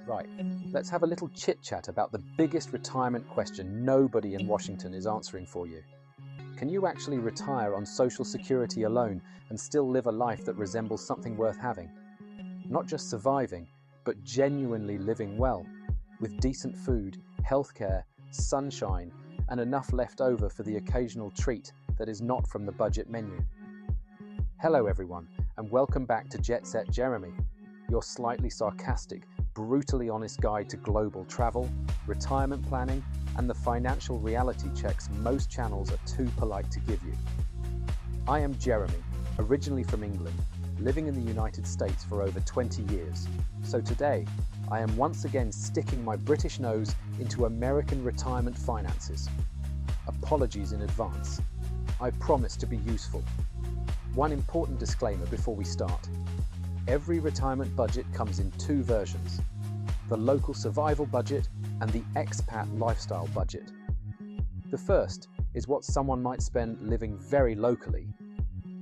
Right, let's have a little chit-chat about the biggest retirement question nobody in Washington is answering for you. Can you actually retire on Social Security alone and still live a life that resembles something worth having? Not just surviving, but genuinely living well, with decent food, healthcare, sunshine, and enough left over for the occasional treat that is not from the budget menu. Hello everyone, and welcome back to Jetset Jeremy, your slightly sarcastic, brutally honest guide to global travel, retirement planning, and the financial reality checks most channels are too polite to give you. I am Jeremy, originally from England, living in the United States for over 20 years. So today, I am once again sticking my British nose into American retirement finances. Apologies in advance. I promise to be useful. One important disclaimer before we start. Every retirement budget comes in two versions: the local survival budget and the expat lifestyle budget. The first is what someone might spend living very locally.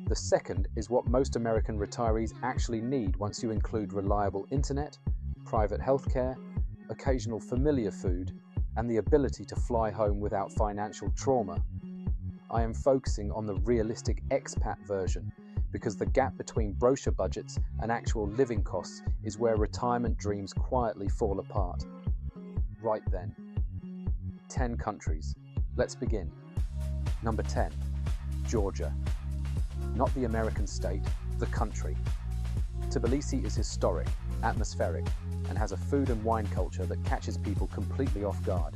The second is what most American retirees actually need once you include reliable internet, private healthcare, occasional familiar food, and the ability to fly home without financial trauma. I am focusing on the realistic expat version because the gap between brochure budgets and actual living costs is where retirement dreams quietly fall apart. Right then, 10 countries. Let's begin. Number 10, Georgia. Not the American state, the country. Tbilisi is historic, atmospheric, and has a food and wine culture that catches people completely off guard.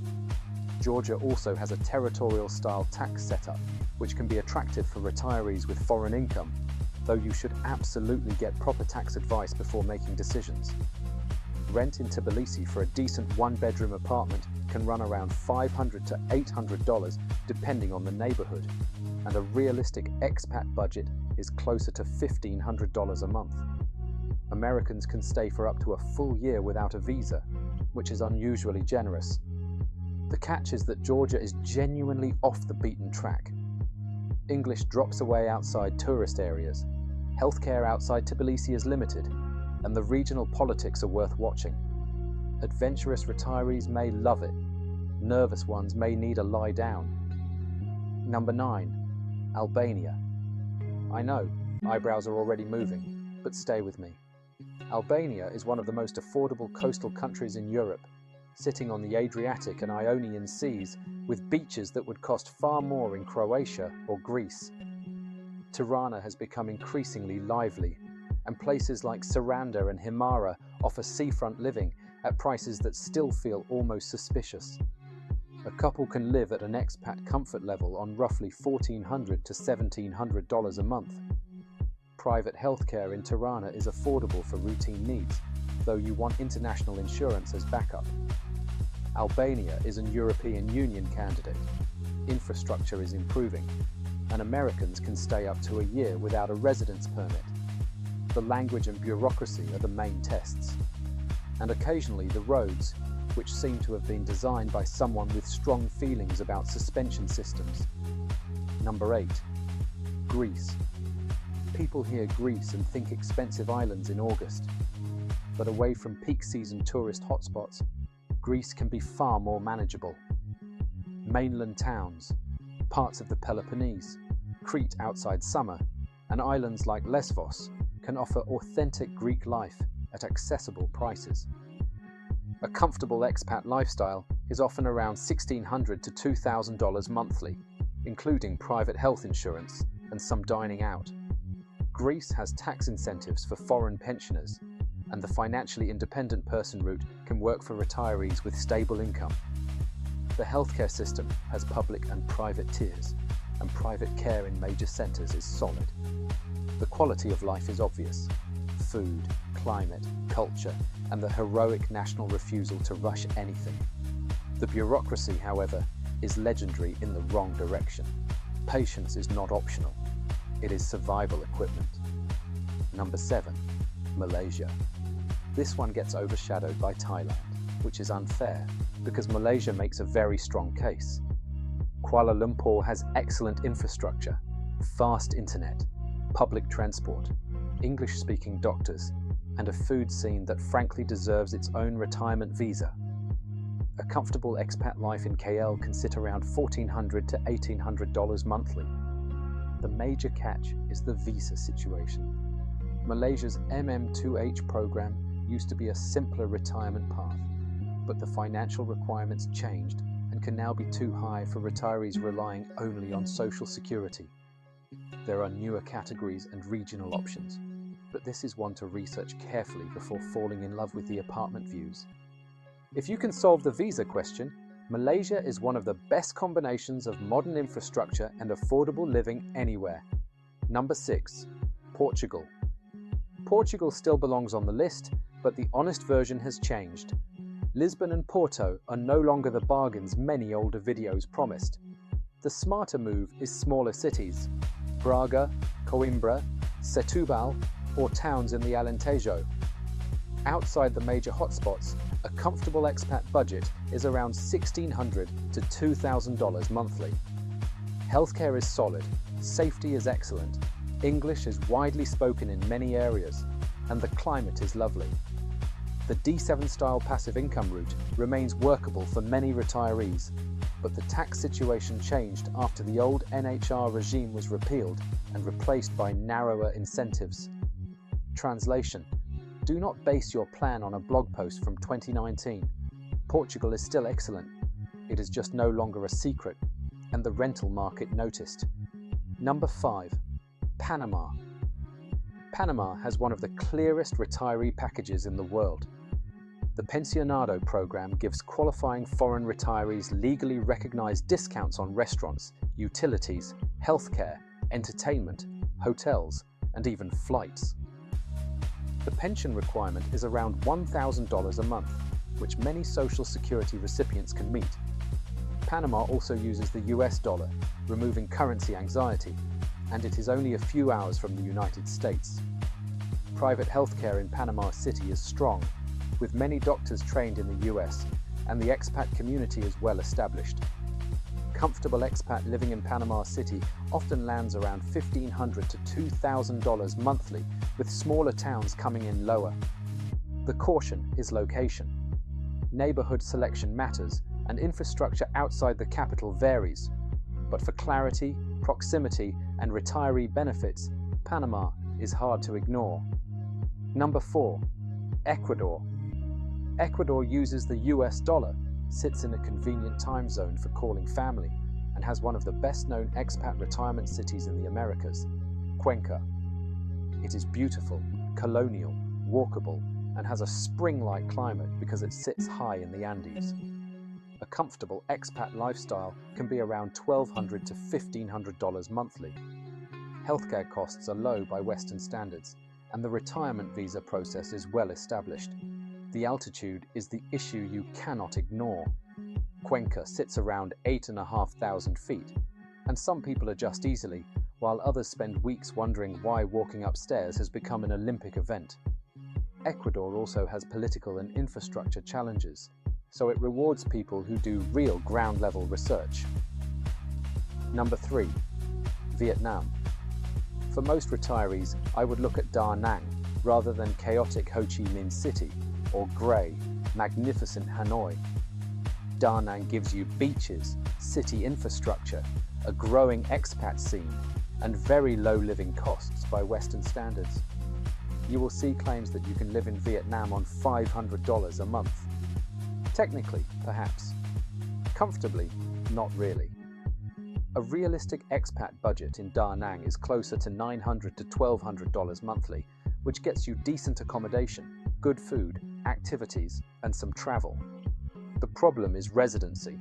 Georgia also has a territorial-style tax setup, which can be attractive for retirees with foreign income, though you should absolutely get proper tax advice before making decisions. Rent in Tbilisi for a decent one-bedroom apartment can run around $500 to $800 depending on the neighborhood, and a realistic expat budget is closer to $1,500 a month. Americans can stay for up to a full year without a visa, which is unusually generous. The catch is that Georgia is genuinely off the beaten track. English drops away outside tourist areas, healthcare outside Tbilisi is limited, and the regional politics are worth watching. Adventurous retirees may love it, nervous ones may need a lie down. Number 9, Albania. I know, eyebrows are already moving, but stay with me. Albania is one of the most affordable coastal countries in Europe, sitting on the Adriatic and Ionian seas with beaches that would cost far more in Croatia or Greece. Tirana has become increasingly lively, and places like Saranda and Himara offer seafront living at prices that still feel almost suspicious. A couple can live at an expat comfort level on roughly $1,400 to $1,700 a month. Private healthcare in Tirana is affordable for routine needs, though you want international insurance as backup. Albania is an European Union candidate. Infrastructure is improving, and Americans can stay up to a year without a residence permit. The language and bureaucracy are the main tests. And occasionally the roads, which seem to have been designed by someone with strong feelings about suspension systems. Number 8, Greece. People hear Greece and think expensive islands in August. But away from peak season tourist hotspots, Greece can be far more manageable. Mainland towns, parts of the Peloponnese, Crete outside summer, and islands like Lesvos can offer authentic Greek life at accessible prices. A comfortable expat lifestyle is often around $1,600 to $2,000 monthly, including private health insurance and some dining out. Greece has tax incentives for foreign pensioners, and the financially independent person route can work for retirees with stable income. The healthcare system has public and private tiers, and private care in major centres is solid. The quality of life is obvious: food, climate, culture, and the heroic national refusal to rush anything. The bureaucracy, however, is legendary in the wrong direction. Patience is not optional. It is survival equipment. Number 7, Malaysia. This one gets overshadowed by Thailand, which is unfair because Malaysia makes a very strong case. Kuala Lumpur has excellent infrastructure, fast internet, public transport, English-speaking doctors, and a food scene that frankly deserves its own retirement visa. A comfortable expat life in KL can sit around $1,400 to $1,800 monthly. The major catch is the visa situation. Malaysia's MM2H program used to be a simpler retirement path, but the financial requirements changed and can now be too high for retirees relying only on social security. There are newer categories and regional options, but this is one to research carefully before falling in love with the apartment views. If you can solve the visa question, Malaysia is one of the best combinations of modern infrastructure and affordable living anywhere. Number 6. Portugal. Portugal still belongs on the list, but the honest version has changed. Lisbon and Porto are no longer the bargains many older videos promised. The smarter move is smaller cities, Braga, Coimbra, Setúbal, or towns in the Alentejo. Outside the major hotspots, a comfortable expat budget is around $1,600 to $2,000 monthly. Healthcare is solid, safety is excellent, English is widely spoken in many areas, and the climate is lovely. The D7-style passive income route remains workable for many retirees, but the tax situation changed after the old NHR regime was repealed and replaced by narrower incentives. Translation: do not base your plan on a blog post from 2019. Portugal is still excellent. It is just no longer a secret, and the rental market noticed. Number 5. Panama. Panama has one of the clearest retiree packages in the world. The Pensionado program gives qualifying foreign retirees legally recognized discounts on restaurants, utilities, healthcare, entertainment, hotels, and even flights. The pension requirement is around $1,000 a month, which many Social Security recipients can meet. Panama also uses the US dollar, removing currency anxiety, and it is only a few hours from the United States. Private healthcare in Panama City is strong, with many doctors trained in the US, and the expat community is well established. Comfortable expat living in Panama City often lands around $1,500 to $2,000 monthly, with smaller towns coming in lower. The caution is location. Neighborhood selection matters, and infrastructure outside the capital varies. But for clarity, proximity, and retiree benefits, Panama is hard to ignore. Number 4. Ecuador. Ecuador uses the US dollar, sits in a convenient time zone for calling family, and has one of the best-known expat retirement cities in the Americas, Cuenca. It is beautiful, colonial, walkable, and has a spring-like climate because it sits high in the Andes. A comfortable expat lifestyle can be around $1,200 to $1,500 monthly. Healthcare costs are low by Western standards, and the retirement visa process is well established. The altitude is the issue you cannot ignore. Cuenca sits around 8,500 feet, and some people adjust easily, while others spend weeks wondering why walking upstairs has become an Olympic event. Ecuador also has political and infrastructure challenges, so it rewards people who do real ground-level research. Number 3. Vietnam. For most retirees, I would look at Da Nang rather than chaotic Ho Chi Minh City or grey, magnificent Hanoi. Da Nang gives you beaches, city infrastructure, a growing expat scene, and very low living costs by Western standards. You will see claims that you can live in Vietnam on $500 a month. Technically, perhaps. Comfortably, not really. A realistic expat budget in Da Nang is closer to $900 to $1,200 monthly, which gets you decent accommodation, good food, activities, and some travel. The problem is residency.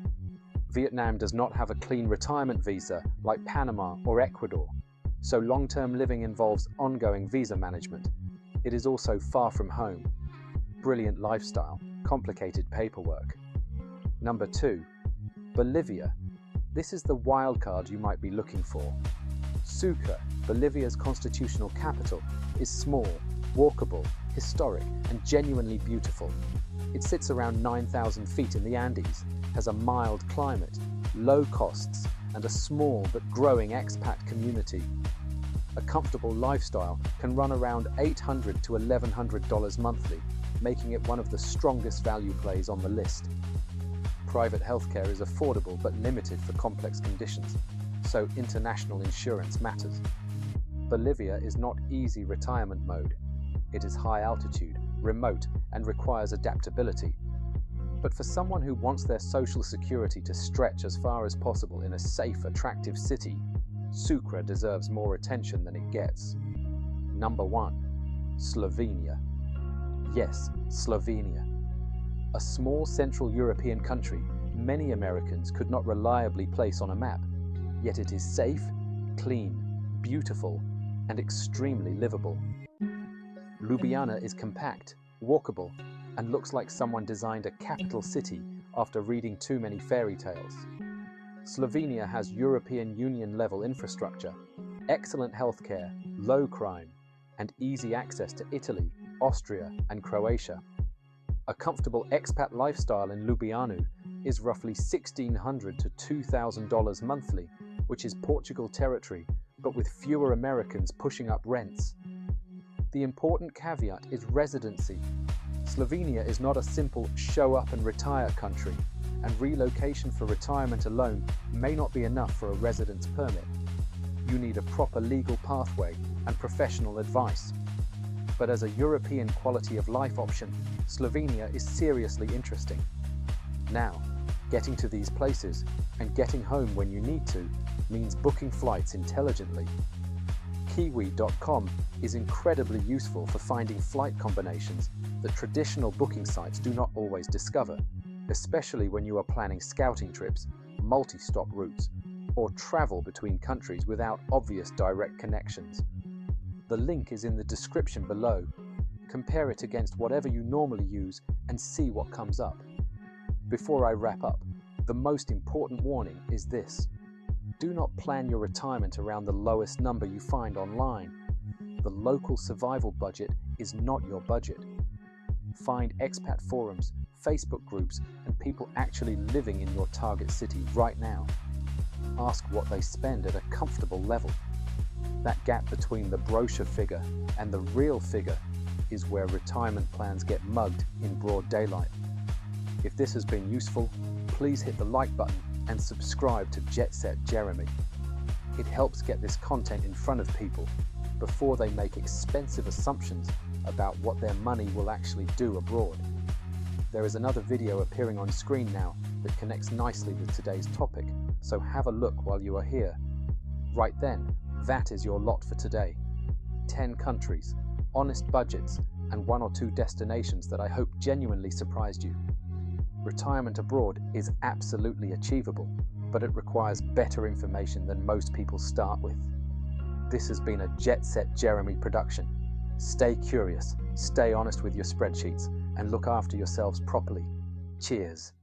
Vietnam does not have a clean retirement visa like Panama or Ecuador, so long-term living involves ongoing visa management. It is also far from home. Brilliant lifestyle, complicated paperwork. Number 2. Bolivia. This is the wild card you might be looking for. Sucre, Bolivia's constitutional capital, is small, walkable, historic, and genuinely beautiful. It sits around 9,000 feet in the Andes, has a mild climate, low costs, and a small but growing expat community. A comfortable lifestyle can run around $800 to $1,100 monthly, making it one of the strongest value plays on the list. Private healthcare is affordable but limited for complex conditions, so international insurance matters. Bolivia is not easy retirement mode. It is high altitude, remote, and requires adaptability. But for someone who wants their social security to stretch as far as possible in a safe, attractive city, Sucre deserves more attention than it gets. Number 1. Slovenia. Yes, Slovenia. A small Central European country many Americans could not reliably place on a map, yet it is safe, clean, beautiful, and extremely livable. Ljubljana is compact, walkable, and looks like someone designed a capital city after reading too many fairy tales. Slovenia has European Union level infrastructure, excellent healthcare, low crime, and easy access to Italy, Austria, and Croatia. A comfortable expat lifestyle in Ljubljana is roughly $1,600 to $2,000 monthly, which is Portugal territory, but with fewer Americans pushing up rents. The important caveat is residency. Slovenia is not a simple show up and retire country, and relocation for retirement alone may not be enough for a residence permit. You need a proper legal pathway and professional advice. But as a European quality of life option, Slovenia is seriously interesting. Now, getting to these places and getting home when you need to means booking flights intelligently. Kiwi.com is incredibly useful for finding flight combinations that traditional booking sites do not always discover, especially when you are planning scouting trips, multi-stop routes, or travel between countries without obvious direct connections. The link is in the description below. Compare it against whatever you normally use and see what comes up. Before I wrap up, the most important warning is this. Do not plan your retirement around the lowest number you find online. The local survival budget is not your budget. Find expat forums, Facebook groups, and people actually living in your target city right now. Ask what they spend at a comfortable level. That gap between the brochure figure and the real figure is where retirement plans get mugged in broad daylight. If this has been useful, please hit the like button and subscribe to Jetset Jeremy. It helps get this content in front of people before they make expensive assumptions about what their money will actually do abroad. There is another video appearing on screen now that connects nicely with today's topic, so have a look while you are here. Right then, that is your lot for today. 10 countries, honest budgets, and 1 or 2 destinations that I hope genuinely surprised you. Retirement abroad is absolutely achievable, but it requires better information than most people start with. This has been a Jetset Jeremy production. Stay curious, stay honest with your spreadsheets, and look after yourselves properly. Cheers.